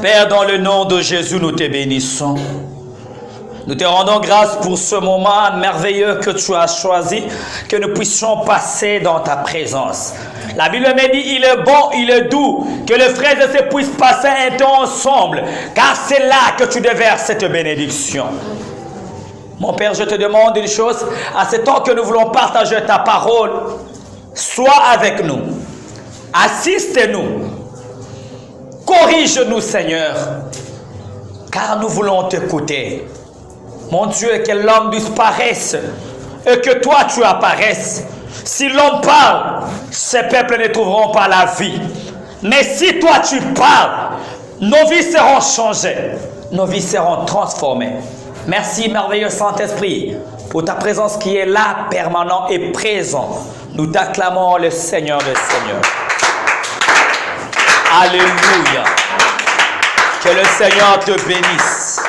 Père, dans le nom de Jésus, nous te bénissons. Nous te rendons grâce pour ce moment merveilleux que tu as choisi, que nous puissions passer dans ta présence. La Bible me dit, il est bon, il est doux, que les frères et sœurs puissent passer un temps ensemble, car c'est là que tu déverses cette bénédiction. Mon Père, je te demande une chose, à ce temps que nous voulons partager ta parole, sois avec nous, assiste-nous, corrige-nous, Seigneur, car nous voulons t'écouter. Mon Dieu, que l'homme disparaisse et que toi tu apparaisses. Si l'homme parle, ces peuples ne trouveront pas la vie. Mais si toi tu parles, nos vies seront changées, nos vies seront transformées. Merci, merveilleux Saint-Esprit, pour ta présence qui est là, permanent et présent. Nous t'acclamons le Seigneur des Seigneurs. Alléluia. Que le Seigneur te bénisse.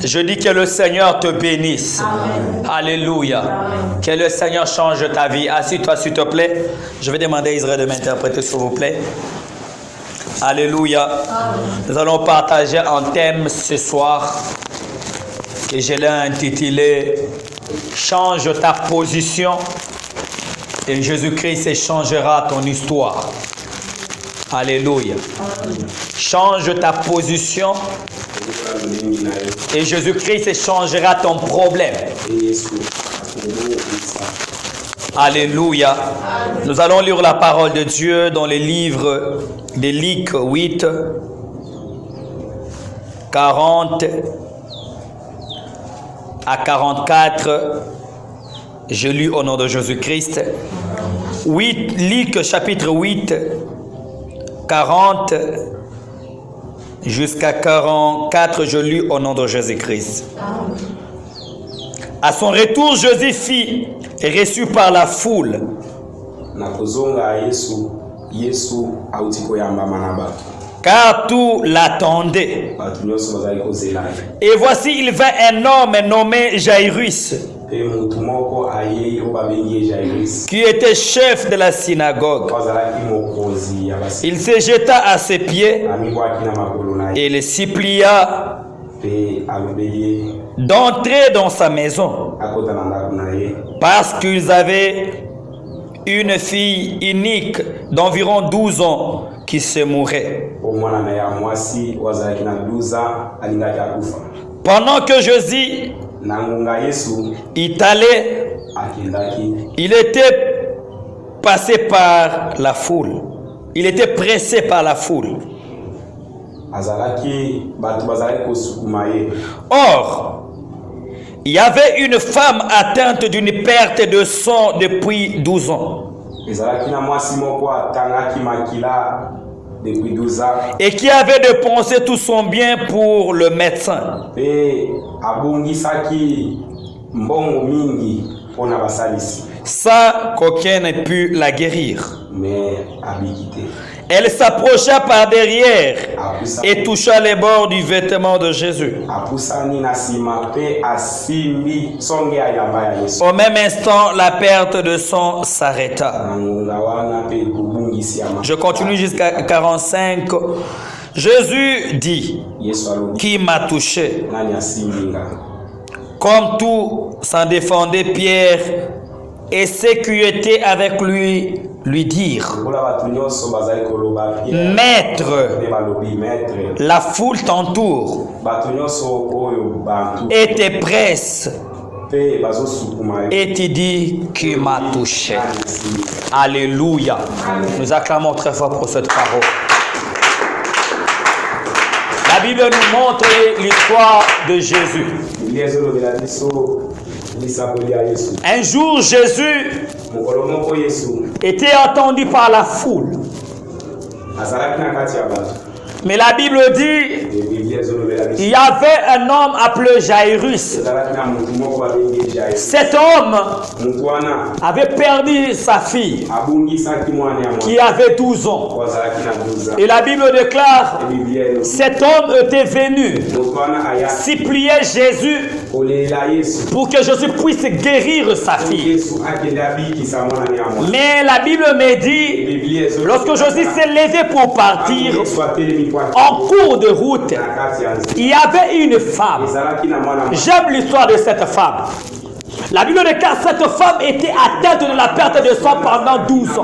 Je dis que le Seigneur te bénisse. Amen. Alléluia. Amen. Que le Seigneur change ta vie. Assis-toi s'il te plaît. Je vais demander à Israël de m'interpréter s'il vous plaît. Alléluia. Amen. Nous allons partager un thème ce soir que je l'ai intitulé « Change ta position et Jésus-Christ changera ton histoire ». Alléluia. Amen. Change ta position et Jésus-Christ changera ton problème. Alléluia. Nous allons lire la parole de Dieu dans les livres de Luc 8, 40 à 44. Je lis au nom de Jésus-Christ. Luc chapitre 8, 40 jusqu'à 44, je lis au nom de Jésus-Christ. À son retour, Jésus fut reçu par la foule. Car tout l'attendait. Et voici, il vint un homme nommé Jairus, qui était chef de la synagogue. Il se jeta à ses pieds et le supplia d'entrer dans sa maison, parce qu'ils avaient une fille unique d'environ 12 ans qui se mourait. Pendant que Jésus est allé, il était passé par la foule. Il était pressé par la foule. Or, il y avait une femme atteinte d'une perte de sang depuis 12 ans. Et qui avait dépensé tout son bien pour le médecin, sans qu'aucun n'ait pu la guérir. Elle s'approcha par derrière et toucha les bords du vêtement de Jésus. Au même instant, la perte de sang s'arrêta. Je continue jusqu'à 45. Jésus dit, qui m'a touché? Comme tout s'en défendait, Pierre et ceux qui étaient avec lui dirent, Maître, la foule t'entoure et te presse, et tu dis qui m'a touché. Alléluia. Nous acclamons très fort pour cette parole. La Bible nous montre l'histoire de Jésus. Un jour, Jésus était attendu par la foule. Mais la Bible dit, il y avait un homme appelé Jairus. Cet homme avait perdu sa fille qui avait 12 ans. Et la Bible déclare, cet homme était venu supplier Jésus pour que Jésus puisse guérir sa fille. Mais la Bible me dit, Lorsque Josué s'est levé pour partir, en cours de route, il y avait une femme. J'aime l'histoire de cette femme. La Bible déclare que cette femme était atteinte de la perte de sang pendant 12 ans.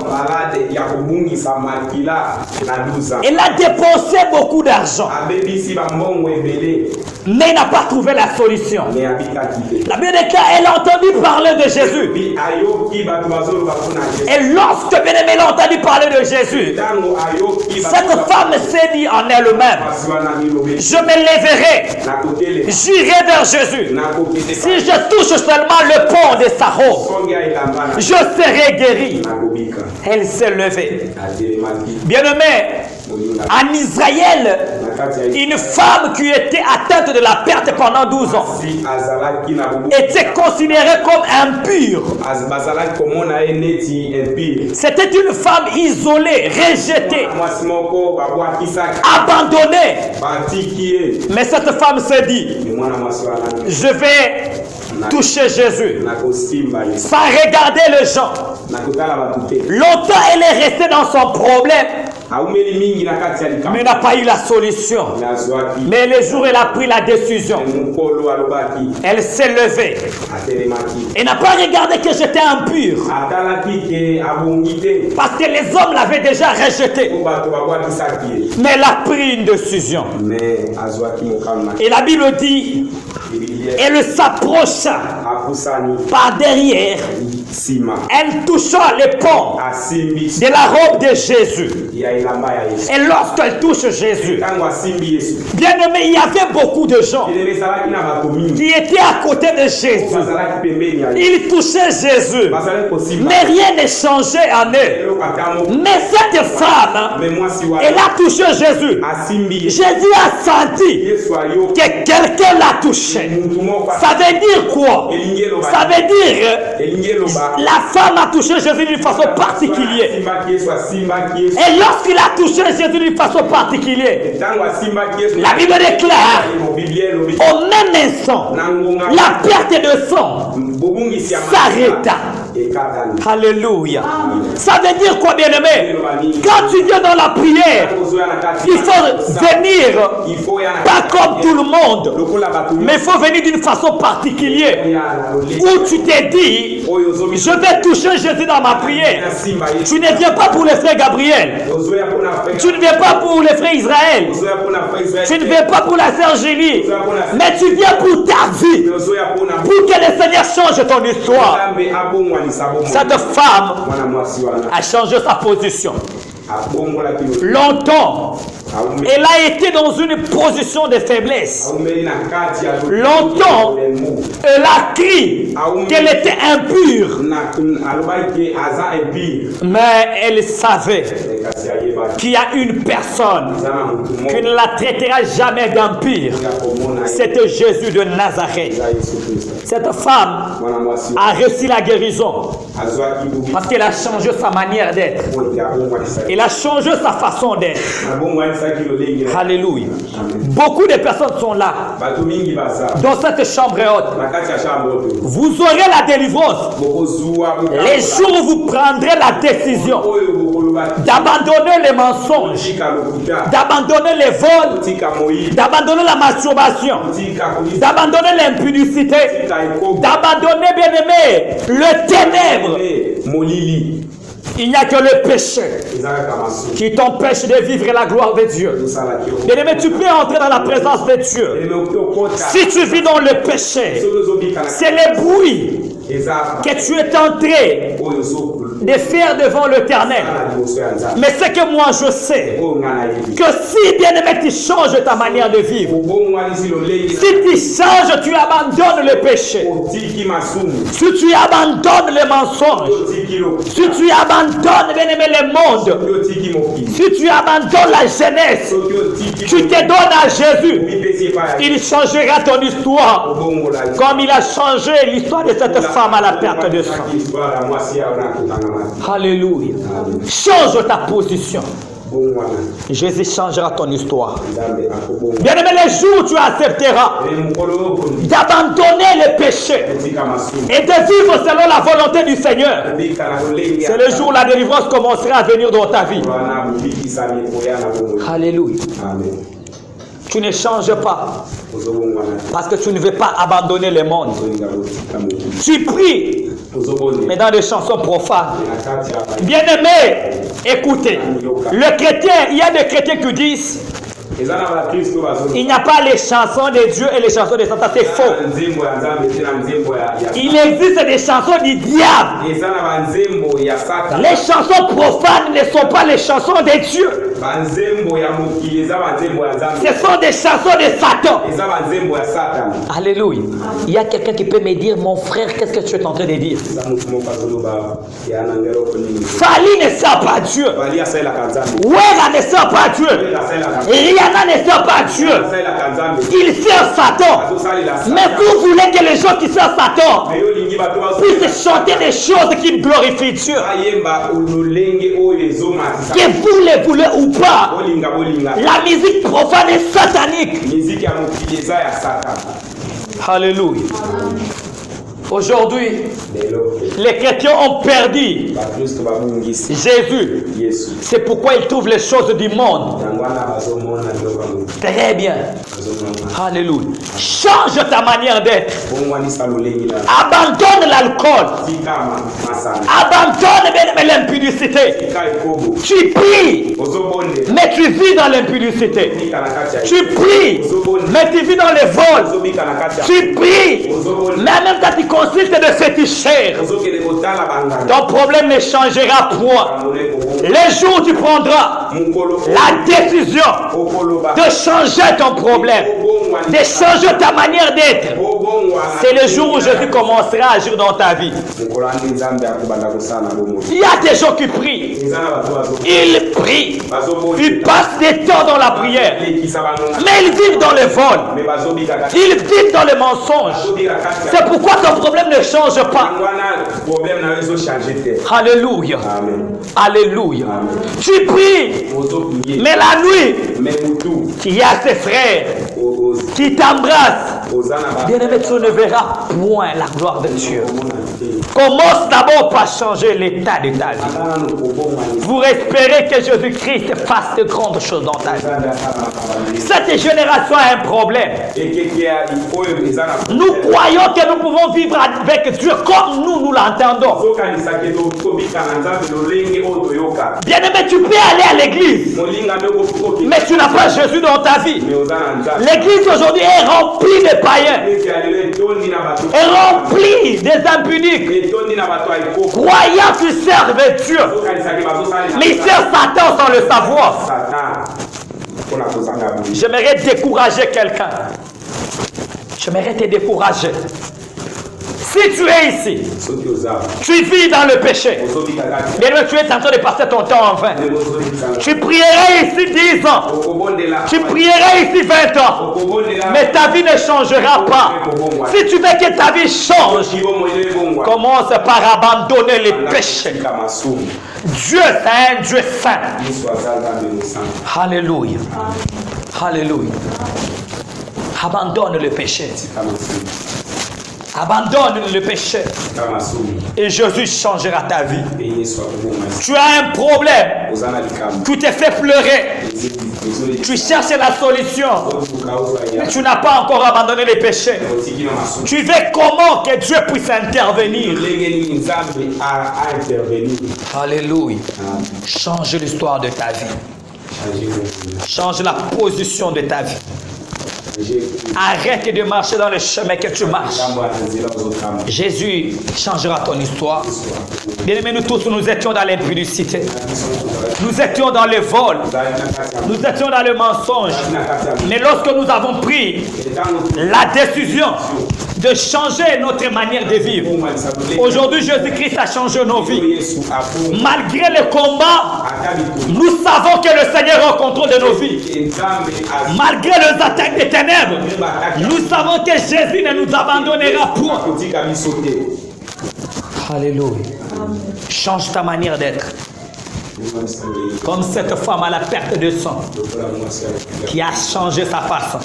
Elle a dépensé beaucoup d'argent, mais n'a pas trouvé la solution. La Bible déclare qu'elle a entendu parler de Jésus. Et lorsque bien-aimé elle a entendu parler de Jésus, cette femme s'est dit en elle-même, je me lèverai, j'irai vers Jésus. Si je touche seulement le pont de sa robe, je serai guéri. Elle s'est levée. Bien-aimé, en Israël, une femme qui était atteinte de la perte pendant 12 ans était considérée comme impure. C'était une femme isolée, rejetée, abandonnée. Mais cette femme s'est dit, je vais toucher Jésus sans regarder les gens. Longtemps elle est restée dans son problème, mais n'a pas eu la solution. Mais le jour où elle a pris la décision, elle s'est levée et n'a pas regardé que j'étais impur, parce que les hommes l'avaient déjà rejetée. Mais elle a pris une décision. Et la Bible dit, elle s'approcha par derrière, elle toucha les pans de la robe de Jésus. Et lorsqu'elle touche Jésus, bien aimé, il y avait beaucoup de gens qui étaient à côté de Jésus. Ils touchaient Jésus, mais rien n'est changé en eux. Mais cette femme, elle a touché Jésus. Jésus a senti que quelqu'un l'a touché. Ça veut dire quoi? Ça veut dire la femme a touché Jésus d'une façon particulière. Et lorsqu'il a touché Jésus d'une façon particulière, la Bible déclare, au même instant, la perte de sang s'arrêta. Alléluia. Ça veut dire quoi, bien-aimé? Quand tu viens dans la prière, il faut venir pas comme tout le monde, mais il faut venir d'une façon particulière, où tu t'es dit, je vais toucher Jésus dans ma prière. Tu ne viens pas pour le frère Gabriel, tu ne viens pas pour le frère Israël, tu ne viens pas pour la sœur Julie, mais tu viens pour ta vie, pour que le Seigneur change ton histoire. Cette femme a changé sa position. Longtemps, elle a été dans une position de faiblesse. Longtemps, elle a crié qu'elle était impure. Mais elle savait qu'il y a une personne qui ne la traitera jamais d'impure. C'était Jésus de Nazareth. Cette femme a reçu la guérison parce qu'elle a changé sa manière d'être. Elle a changé sa façon d'être. Alléluia. Beaucoup de personnes sont là, dans cette chambre haute. Vous aurez la délivrance les jours où vous prendrez la décision d'abandonner les mensonges, d'abandonner les vols, d'abandonner la masturbation, d'abandonner l'impudicité, d'abandonner, bien-aimé, le ténèbre. Il n'y a que le péché qui t'empêche de vivre la gloire de Dieu. Bien-aimé, tu peux entrer dans la présence de Dieu. Si tu vis dans le péché, c'est le bruit que tu es entré de faire devant l'Éternel. Mais ce que moi je sais, que si bien-aimé tu changes ta manière de vivre, si tu changes, tu abandonnes le péché, si tu abandonnes les mensonges, si tu abandonnes bien-aimé le monde, si tu abandonnes la jeunesse, tu te donnes à Jésus, il changera ton histoire comme il a changé l'histoire de cette femme à la perte de sang. Alléluia. Change ta position. Jésus changera ton histoire. Bien-aimé, les jours où tu accepteras d'abandonner les péchés et de vivre selon la volonté du Seigneur, c'est le jour où la délivrance commencera à venir dans ta vie. Alléluia. Tu ne changes pas parce que tu ne veux pas abandonner le monde. Tu pries, mais dans des chansons profanes. Bien-aimé, écoutez, le chrétien, il y a des chrétiens qui disent il n'y a pas les chansons de Dieu et les chansons de Satan, c'est faux. Il existe des chansons du diable. Les chansons profanes ne sont pas les chansons de Dieu. Ce sont des chansons de Satan. Alléluia. Il y a quelqu'un qui peut me dire, mon frère, qu'est-ce que tu es en train de dire? Fali ne sert pas Dieu. Wera ne sert pas Dieu. Rihanna ne sert pas Dieu. Il sert Satan. Mais vous voulez que les gens qui servent Satan puissent chanter des choses qui glorifient Dieu. Que vous les voulez ou pas, la musique profane est satanique. Alléluia. Aujourd'hui, les chrétiens ont perdu Jésus. C'est pourquoi ils trouvent les choses du monde. Très bien. Alléluia. Change ta manière d'être. Abandonne l'alcool. Abandonne même l'impudicité. Tu pries, mais tu vis dans l'impudicité. Tu pries, mais tu vis dans les vols. Tu pries, mais en même temps tu consultes de féticheurs. Ton problème ne changera point. Les jours où tu prendras la décision de changer ton problème, de changer ta manière d'être, c'est le jour où Jésus commencera à agir dans ta vie. Il y a des gens qui prient. Ils prient. Ils passent des temps dans la prière. Mais ils vivent dans les vols. Ils vivent dans les mensonges. C'est pourquoi ton problème ne change pas. Alléluia. Alléluia. Tu pries. Mais la nuit, il y a tes frères qui t'embrassent. Bien-aimé, tu ne verras point la gloire de Dieu. Commence d'abord par changer l'état de ta vie. Pour espérer que Jésus-Christ fasse de grandes choses dans ta vie. Cette génération a un problème. Nous croyons que nous pouvons vivre avec Dieu comme nous l'entendons. Bien-aimé, tu peux aller à l'église, mais tu n'as pas Jésus dans ta vie. L'église aujourd'hui est remplie de païens, est remplie des impudiques, croyant qu'ils servent Dieu, mais ils servent Satan sans le savoir. J'aimerais décourager quelqu'un. J'aimerais te décourager. Si tu es ici, tu vis dans le péché, bien tu es en train de passer ton temps en vain. Tu prierais ici 10 ans, tu prierais ici 20 ans, mais ta vie ne changera pas. Si tu veux que ta vie change, commence par abandonner les péchés. Dieu est un Dieu saint. Alléluia. Alléluia. Abandonne le péché. Abandonne le péché et Jésus changera ta vie. Tu as un problème, tu t'es fait pleurer, tu cherches la solution, mais tu n'as pas encore abandonné les péchés. Tu veux comment que Dieu puisse intervenir. Alléluia. Change l'histoire de ta vie. Change la position de ta vie. Arrête de marcher dans le chemin que tu marches. Jésus changera ton histoire. Bien-aimés, nous tous, nous étions dans l'impudicité. Nous étions dans le vol. Nous étions dans le mensonge. Mais lorsque nous avons pris la décision de changer notre manière de vivre, aujourd'hui, Jésus-Christ a changé nos vies. Malgré le combat, nous savons que le Seigneur est au contrôle de nos vies. Malgré les attaques des ténèbres, nous savons que Jésus ne nous abandonnera point. Alléluia. Change ta manière d'être. Comme cette femme à la perte de sang qui a changé sa façon.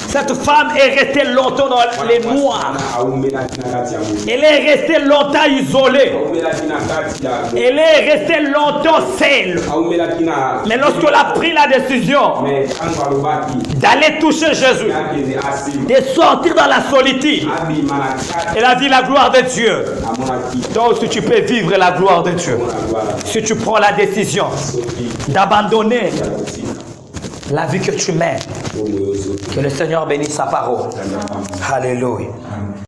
Cette femme est restée longtemps dans les noirs. Elle est restée longtemps isolée. Elle est restée longtemps seule. Mais lorsqu'elle a pris la décision d'aller toucher Jésus, de sortir dans la solitude, elle a vu la gloire de Dieu. Donc si tu peux vivre la gloire de Dieu, si tu prends la décision d'abandonner la vie que tu mènes, que le Seigneur bénisse sa parole. Alléluia.